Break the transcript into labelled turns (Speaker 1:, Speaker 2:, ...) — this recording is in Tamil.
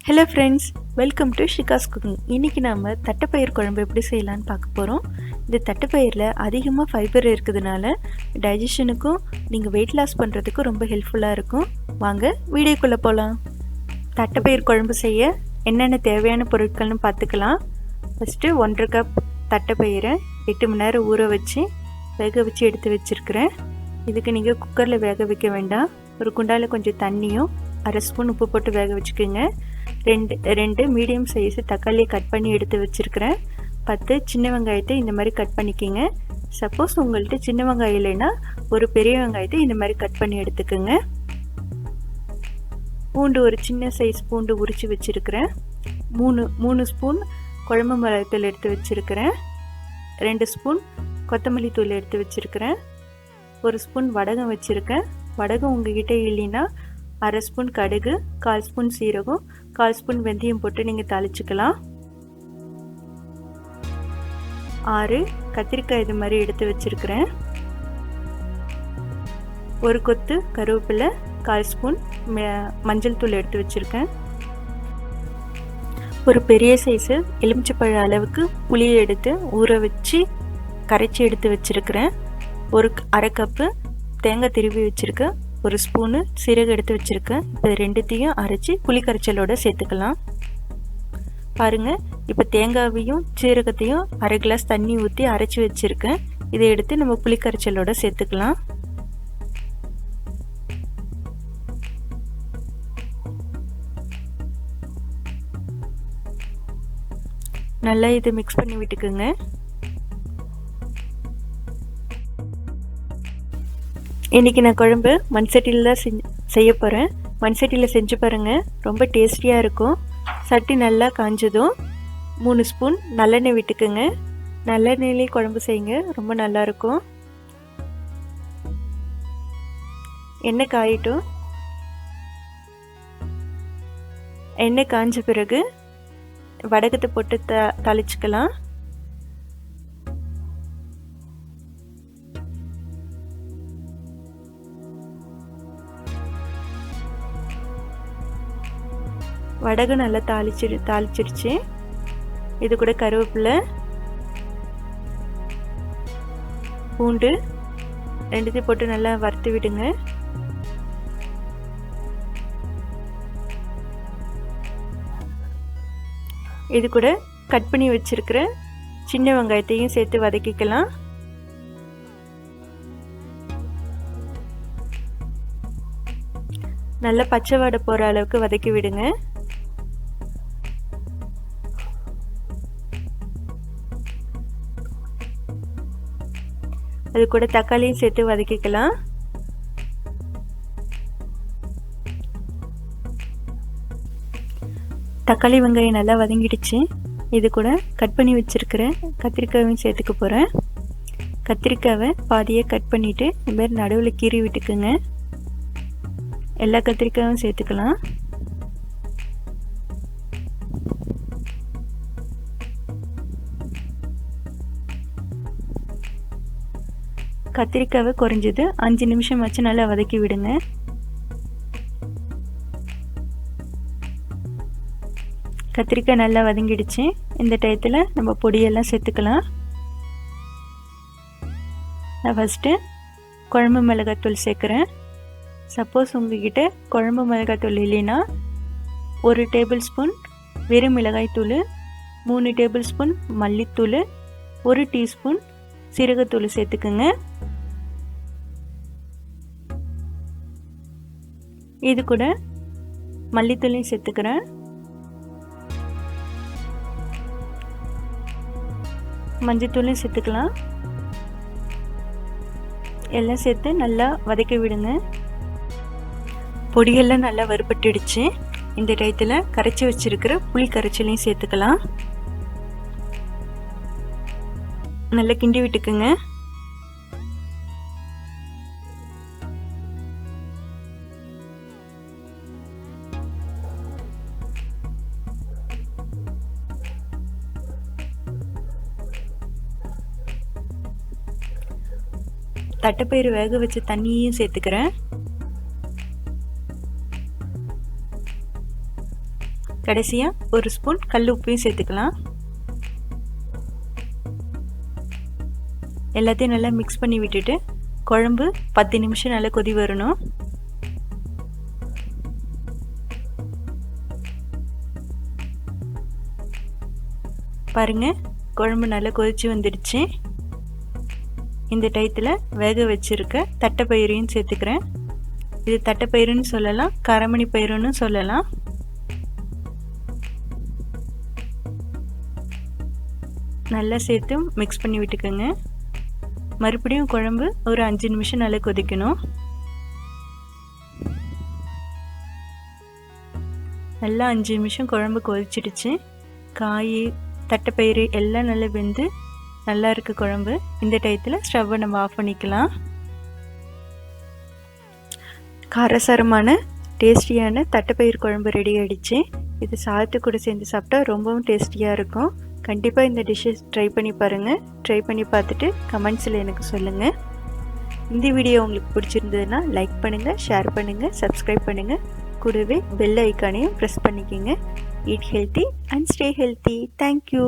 Speaker 1: Hello friends, welcome to ShikasCooking. இன்றைக்கி நாம் தட்டைப்பயிர் குழம்பு எப்படி செய்யலான்னு பார்க்க போகிறோம். இந்த தட்டைப்பயிரில் அதிகமாக ஃபைபர் இருக்கிறதுனால டைஜஷனுக்கும் நீங்கள் வெயிட் லாஸ் பண்ணுறதுக்கும் ரொம்ப ஹெல்ப்ஃபுல்லாக இருக்கும். வாங்க வீடியோக்குள்ளே போகலாம். தட்டைப்பயிர் குழம்பு செய்ய என்னென்ன தேவையான பொருட்கள்னு பார்த்துக்கலாம். ஃபஸ்ட்டு 1.5 கப் தட்டைப்பயிரை 8 மணி நேரம் ஊற வச்சு வேக வச்சு எடுத்து வச்சுருக்கிறேன். இதுக்கு நீங்கள் குக்கரில் வேக வைக்க வேண்டாம். ஒரு குண்டாவில் கொஞ்சம் தண்ணியும் 1/2 ஸ்பூன் உப்பு போட்டு வேக வச்சுக்கோங்க. ரெண்டு மீடியம் சைஸு தக்காளியை கட் பண்ணி எடுத்து வச்சுருக்கிறேன். 10 சின்ன வெங்காயத்தை இந்த மாதிரி கட் பண்ணிக்கிங்க. சப்போஸ் உங்கள்கிட்ட சின்ன வெங்காயம் இல்லைன்னா ஒரு பெரிய வெங்காயத்தை இந்த மாதிரி கட் பண்ணி எடுத்துக்கோங்க. பூண்டு, ஒரு சின்ன சைஸ் பூண்டு உரித்து வச்சுருக்கிறேன். 3 ஸ்பூன் குழம்பு மிளகாய்த்தூள் எடுத்து வச்சுருக்கிறேன். 2 ஸ்பூன் கொத்தமல்லி தூள் எடுத்து வச்சுருக்கிறேன். 1 ஸ்பூன் வடகம் வச்சுருக்கேன். வடகம் உங்ககிட்ட இல்லைன்னா 1/2 ஸ்பூன் கடுகு, 1/4 ஸ்பூன் சீரகம், 1/4 ஸ்பூன் வெந்தயம் போட்டு நீங்கள் தாளிச்சுக்கலாம். 6 கத்திரிக்காய் இது மாதிரி எடுத்து வச்சுருக்கிறேன். 1 கொத்து கருவேப்பிலை, 1/4 ஸ்பூன் மஞ்சள் தூள் எடுத்து வச்சுருக்கேன். ஒரு பெரிய சைஸு எலுமிச்சப்பழ அளவுக்கு புளியை எடுத்து ஊற வச்சு கரைச்சி எடுத்து வச்சுருக்கிறேன். 1/2 கப்பு தேங்காய் திருவி வச்சுருக்கேன். 1 ஸ்பூனு சீரகம் எடுத்து வச்சுருக்கேன். இப்போ ரெண்டுத்தையும் அரைச்சி புளி கரைச்சலோடு சேர்த்துக்கலாம். பாருங்கள், இப்போ தேங்காயையும் சீரகத்தையும் 1/2 கிளாஸ் தண்ணி ஊற்றி அரைச்சி வச்சுருக்கேன். இதை எடுத்து நம்ம புளி கரைச்சலோடு சேர்த்துக்கலாம். நல்லா இதை மிக்ஸ் பண்ணி விட்டுக்குங்க. இன்றைக்கி நான் குழம்பு மண் சட்டியில் தான் செய்ய போகிறேன். மண் சட்டியில் செஞ்சு பாருங்கள், ரொம்ப டேஸ்டியாக இருக்கும். சட்டி நல்லா காஞ்சதும் 3 ஸ்பூன் நல்லெண்ணெய் விட்டுக்குங்க. நல்லெண்ணெயிலே குழம்பு செய்யுங்க, ரொம்ப நல்லாயிருக்கும். எண்ணெய் காயட்டும். எண்ணெய் காஞ்ச பிறகு வடகத்தை போட்டு தாளிச்சுக்கலாம். வடகம் நல்லா தாளிச்சிருச்சு. இது கூட கருவேப்பிலை, பூண்டு ரெண்டுத்தையும் போட்டு நல்லா வறுத்து விடுங்க. இது கூட கட் பண்ணி வச்சிருக்கிற சின்ன வெங்காயத்தையும் சேர்த்து வதக்கிக்கலாம். நல்லா பச்சை வாடை போகிற அளவுக்கு வதக்கி விடுங்க. அது கூட தக்காளியும் சேர்த்து வதக்கிக்கலாம். தக்காளி வெங்காயம் நல்லா வதங்கிடுச்சு. இது கூட கட் பண்ணி வச்சுருக்கிற கத்திரிக்காயும் சேர்த்துக்க போகிறேன். கத்திரிக்காவை பாதியை கட் பண்ணிவிட்டு இந்த மாதிரி நடுவில் கீறி விட்டுக்குங்க. எல்லா கத்திரிக்காயும் சேர்த்துக்கலாம். கத்திரிக்காவை குறைஞ்சது 5 நிமிஷம் வச்சு நல்லா வதக்கி விடுங்க. கத்திரிக்காய் நல்லா வதங்கிடுச்சு. இந்த டயத்தில் நம்ம பொடியெல்லாம் சேர்த்துக்கலாம். நான் ஃபஸ்ட்டு குழம்பு மிளகாய்த்தூள் சேர்க்குறேன். சப்போஸ் உங்ககிட்ட குழம்பு மிளகாய்த்தூள் இல்லைன்னா 1 டேபிள் ஸ்பூன் வெறும் மிளகாய்த்தூள், 3 டேபிள் ஸ்பூன் மல்லித்தூள், 1 டீஸ்பூன் சீரகத்தூள் சேர்த்துக்குங்க. இது கூட மல்லித்தூளையும் சேர்த்துக்கிறேன். மஞ்சத்தூளையும் சேர்த்துக்கலாம். எல்லாம் சேர்த்து நல்லா வதக்கி விடுங்க. பொடியெல்லாம் நல்லா வறுபட்டுடுச்சு. இந்த டயத்தில் கரைச்சி வச்சிருக்கிற புளி கரைச்சலையும் சேர்த்துக்கலாம். நல்லா கிண்டி விட்டுக்குங்க. தட்டைப்பயிறு வேக வச்ச தண்ணியும் சேர்த்துக்கிறேன். கடைசியாக ஒரு ஸ்பூன் கல் உப்பையும் சேர்த்துக்கலாம். எல்லாத்தையும் நல்லா மிக்ஸ் பண்ணி விட்டுட்டு குழம்பு 10 நிமிஷம் நல்லா கொதி வரணும். பாருங்கள், குழம்பு நல்லா கொதிச்சு வந்துடுச்சு. இந்த டயத்தில் வேக வச்சுருக்க தட்டைப்பயிரையும் சேர்த்துக்கிறேன். இது தட்டைப்பயிறுன்னு சொல்லலாம், கரமணி பயிருன்னு சொல்லலாம். நல்லா சேர்த்து மிக்ஸ் பண்ணி விட்டுக்கோங்க. மறுபடியும் குழம்பு ஒரு 5 நிமிஷம் நல்லா கொதிக்கணும். நல்லா 5 நிமிஷம் குழம்பு கொதிச்சிடுச்சு. காய், தட்டைப்பயிறு எல்லாம் நல்லா வெந்து நல்லா இருக்கு குழம்பு. இந்த டயத்தில் ஸ்டவ்வை நம்ம ஆஃப் பண்ணிக்கலாம். காரசாரமான டேஸ்டியான தட்டைப்பயிறு குழம்பு ரெடி ஆகிடுச்சு. இது சாதத்து கூட சேர்ந்து சாப்பிட்டா ரொம்பவும் டேஸ்டியாக இருக்கும். கண்டிப்பாக இந்த டிஷ்ஷை ட்ரை பண்ணி பாருங்கள். ட்ரை பண்ணி பார்த்துட்டு கமெண்ட்ஸில் எனக்கு சொல்லுங்கள். இந்த வீடியோ உங்களுக்கு பிடிச்சிருந்ததுன்னா லைக் பண்ணுங்கள், ஷேர் பண்ணுங்கள், சப்ஸ்கிரைப் பண்ணுங்கள். கூடவே பெல் ஐக்கானையும் ப்ரெஸ் பண்ணிக்கோங்க. Eat healthy and stay healthy. Thank you.